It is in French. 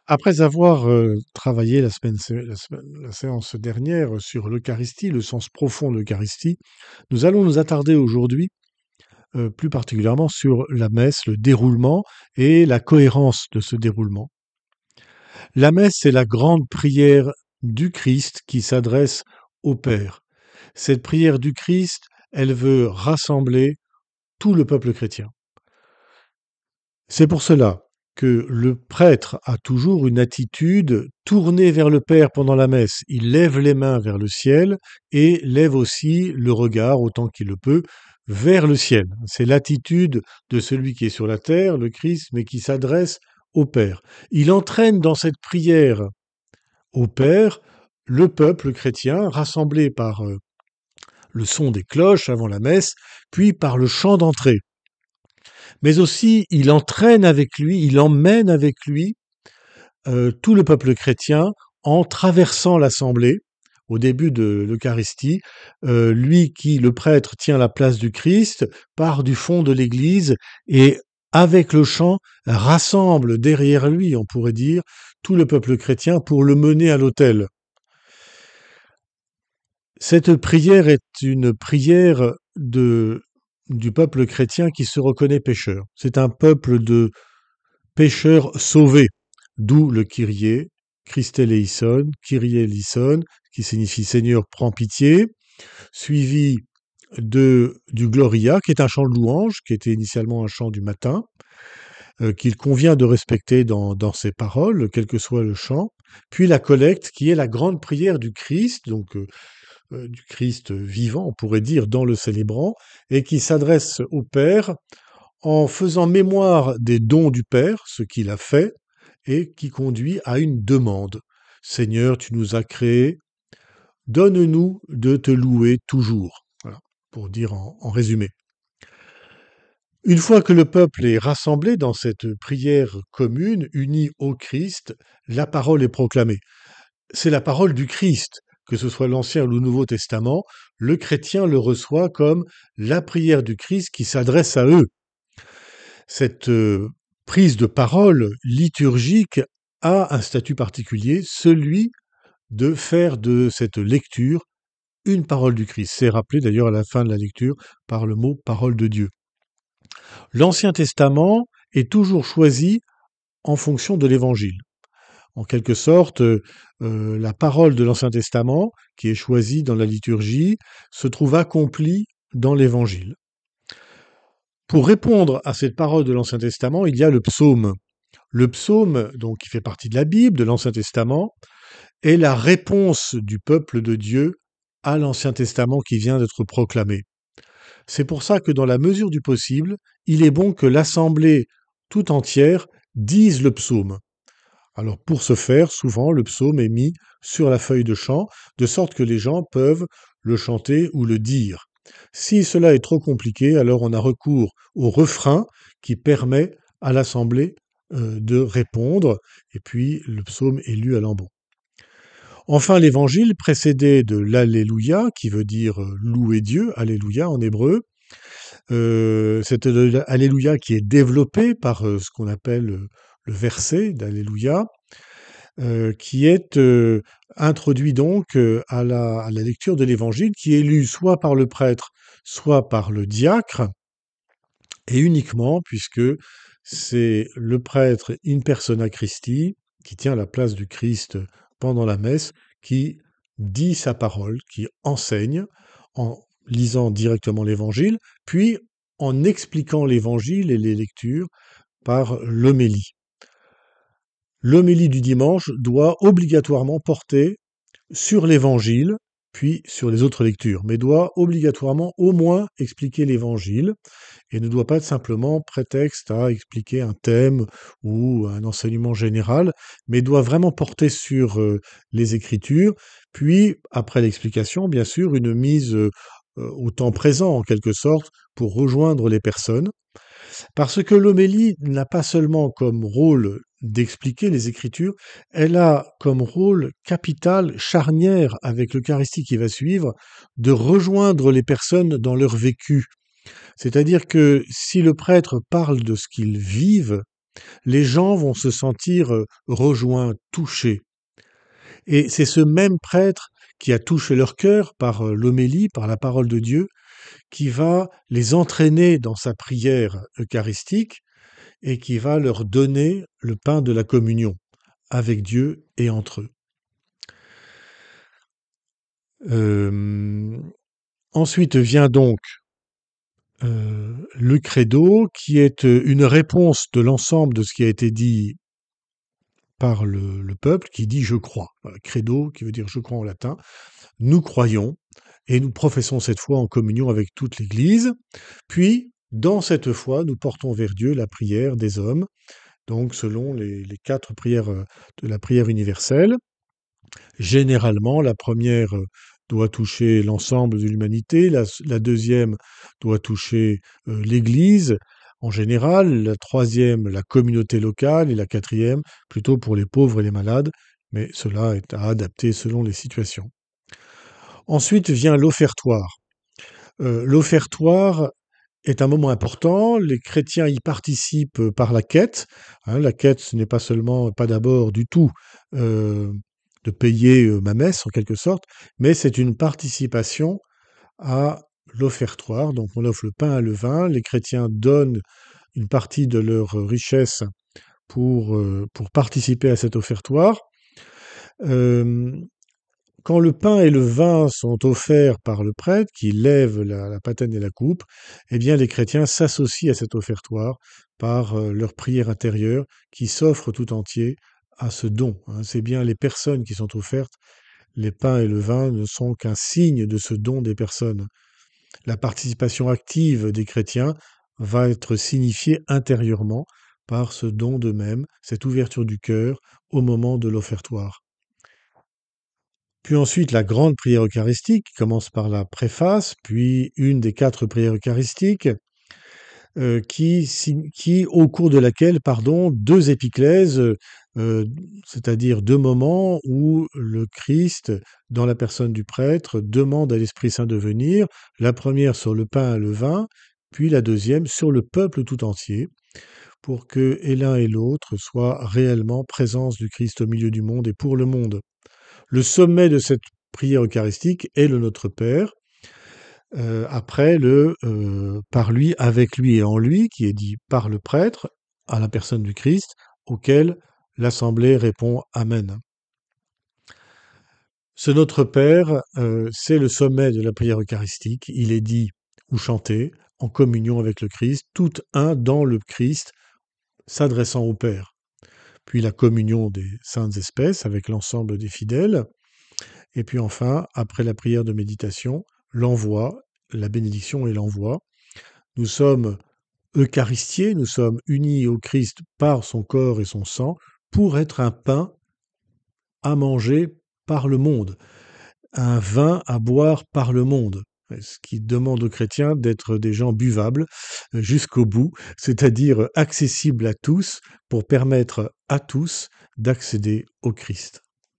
Après avoir travaillé la séance dernière sur l'Eucharistie, le sens profond de l'Eucharistie, nous allons nous attarder aujourd'hui plus particulièrement sur la messe, le déroulement et la cohérence de ce déroulement. La messe, c'est la grande prière du Christ qui s'adresse au Père. Cette prière du Christ, elle veut rassembler tout le peuple chrétien. C'est pour cela que le prêtre a toujours une attitude tournée vers le Père pendant la messe. Il lève les mains vers le ciel et lève aussi le regard, autant qu'il le peut, vers le ciel. C'est l'attitude de celui qui est sur la terre, le Christ, mais qui s'adresse au Père. Il entraîne dans cette prière au Père le peuple chrétien rassemblé par le son des cloches avant la messe, puis par le chant d'entrée. Mais aussi, il entraîne avec lui, il emmène avec lui tout le peuple chrétien en traversant l'assemblée au début de l'Eucharistie. Lui qui, le prêtre, tient la place du Christ, part du fond de l'Église et avec le chant rassemble derrière lui, on pourrait dire, tout le peuple chrétien pour le mener à l'autel. Cette prière est une prière du peuple chrétien qui se reconnaît pécheur. C'est un peuple de pécheurs sauvés, d'où le Kyrie, Christe eleison, Kyrie eleison, qui signifie Seigneur, prends pitié, suivi du Gloria, qui est un chant de louange, qui était initialement un chant du matin, qu'il convient de respecter dans ses paroles, quel que soit le chant, puis la collecte, qui est la grande prière du Christ, donc du Christ vivant, on pourrait dire, dans le célébrant, et qui s'adresse au Père en faisant mémoire des dons du Père, ce qu'il a fait, et qui conduit à une demande. Seigneur, tu nous as créés, donne-nous de te louer toujours. Voilà, pour dire en résumé. Une fois que le peuple est rassemblé dans cette prière commune, unie au Christ, la parole est proclamée. C'est la parole du Christ, que ce soit l'Ancien ou le Nouveau Testament, le chrétien le reçoit comme la prière du Christ qui s'adresse à eux. Cette prise de parole liturgique a un statut particulier, celui de faire de cette lecture une parole du Christ. C'est rappelé d'ailleurs à la fin de la lecture par le mot parole de Dieu. L'Ancien Testament est toujours choisi en fonction de l'Évangile. En quelque sorte, la parole de l'Ancien Testament, qui est choisie dans la liturgie, se trouve accomplie dans l'Évangile. Pour répondre à cette parole de l'Ancien Testament, il y a le psaume. Le psaume, donc, qui fait partie de la Bible, de l'Ancien Testament, est la réponse du peuple de Dieu à l'Ancien Testament qui vient d'être proclamé. C'est pour ça que dans la mesure du possible, il est bon que l'assemblée tout entière dise le psaume. Alors pour ce faire, souvent le psaume est mis sur la feuille de chant, de sorte que les gens peuvent le chanter ou le dire. Si cela est trop compliqué, alors on a recours au refrain qui permet à l'assemblée de répondre, et puis le psaume est lu à l'embo. Enfin, l'évangile précédé de l'Alléluia, qui veut dire louer Dieu, Alléluia en hébreu. C'est l'Alléluia qui est développé par ce qu'on appelle le verset d'Alléluia, qui est introduit donc à la lecture de l'évangile, qui est lu soit par le prêtre, soit par le diacre, et uniquement puisque c'est le prêtre in persona Christi, qui tient la place du Christ pendant la messe, qui dit sa parole, qui enseigne en lisant directement l'évangile, puis en expliquant l'évangile et les lectures par l'homélie. L'homélie du dimanche doit obligatoirement porter sur l'évangile, puis sur les autres lectures, mais doit obligatoirement au moins expliquer l'évangile et ne doit pas être simplement prétexte à expliquer un thème ou un enseignement général, mais doit vraiment porter sur les Écritures, puis, après l'explication, bien sûr, une mise au temps présent, en quelque sorte, pour rejoindre les personnes, parce que l'homélie n'a pas seulement comme rôle d'expliquer les Écritures, elle a comme rôle capital, charnière avec l'Eucharistie qui va suivre, de rejoindre les personnes dans leur vécu. C'est-à-dire que si le prêtre parle de ce qu'ils vivent, les gens vont se sentir rejoints, touchés. Et c'est ce même prêtre qui a touché leur cœur par l'homélie, par la parole de Dieu, qui va les entraîner dans sa prière eucharistique et qui va leur donner le pain de la communion avec Dieu et entre eux. Euh, Ensuite vient donc le credo, qui est une réponse de l'ensemble de ce qui a été dit par le peuple, qui dit je crois. Voilà, credo, qui veut dire je crois en latin. Nous croyons et nous professons cette foi en communion avec toute l'Église. Puis, dans cette foi, nous portons vers Dieu la prière des hommes, donc selon les 4 prières de la prière universelle. Généralement, la première doit toucher l'ensemble de l'humanité, la deuxième doit toucher l'Église en général, la troisième la communauté locale et la quatrième plutôt pour les pauvres et les malades, mais cela est à adapter selon les situations. Ensuite vient l'offertoire. L'offertoire est un moment important. Les chrétiens y participent par la quête. Hein, la quête, ce n'est pas seulement, pas d'abord du tout, de payer ma messe en quelque sorte, mais c'est une participation à l'offertoire. Donc on offre le pain et le vin. Les chrétiens donnent une partie de leur richesse pour participer à cet offertoire. Euh, Quand le pain et le vin sont offerts par le prêtre, qui lève la patène et la coupe, eh bien les chrétiens s'associent à cet offertoire par leur prière intérieure qui s'offre tout entier à ce don. Hein. C'est bien les personnes qui sont offertes. Les pains et le vin ne sont qu'un signe de ce don des personnes. La participation active des chrétiens va être signifiée intérieurement par ce don d'eux-mêmes, cette ouverture du cœur au moment de l'offertoire. Puis ensuite, la grande prière eucharistique qui commence par la préface, puis une des 4 prières eucharistiques, au cours de laquelle, pardon, 2 épiclèses, c'est-à-dire 2 moments où le Christ, dans la personne du prêtre, demande à l'Esprit Saint de venir, la première sur le pain et le vin, puis la deuxième sur le peuple tout entier, pour que et l'un et l'autre soient réellement présence du Christ au milieu du monde et pour le monde. Le sommet de cette prière eucharistique est le Notre Père, après le par lui, avec lui et en lui, qui est dit par le prêtre à la personne du Christ, auquel l'Assemblée répond Amen. Ce Notre Père, c'est le sommet de la prière eucharistique. Il est dit ou chanté en communion avec le Christ, tout un dans le Christ, s'adressant au Père. Puis la communion des saintes espèces avec l'ensemble des fidèles. Et puis enfin, après la prière de méditation, l'envoi, la bénédiction et l'envoi. Nous sommes eucharistiés, nous sommes unis au Christ par son corps et son sang pour être un pain à manger par le monde, un vin à boire par le monde. Ce qui demande aux chrétiens d'être des gens buvables jusqu'au bout, c'est-à-dire accessibles à tous pour permettre à tous d'accéder au Christ.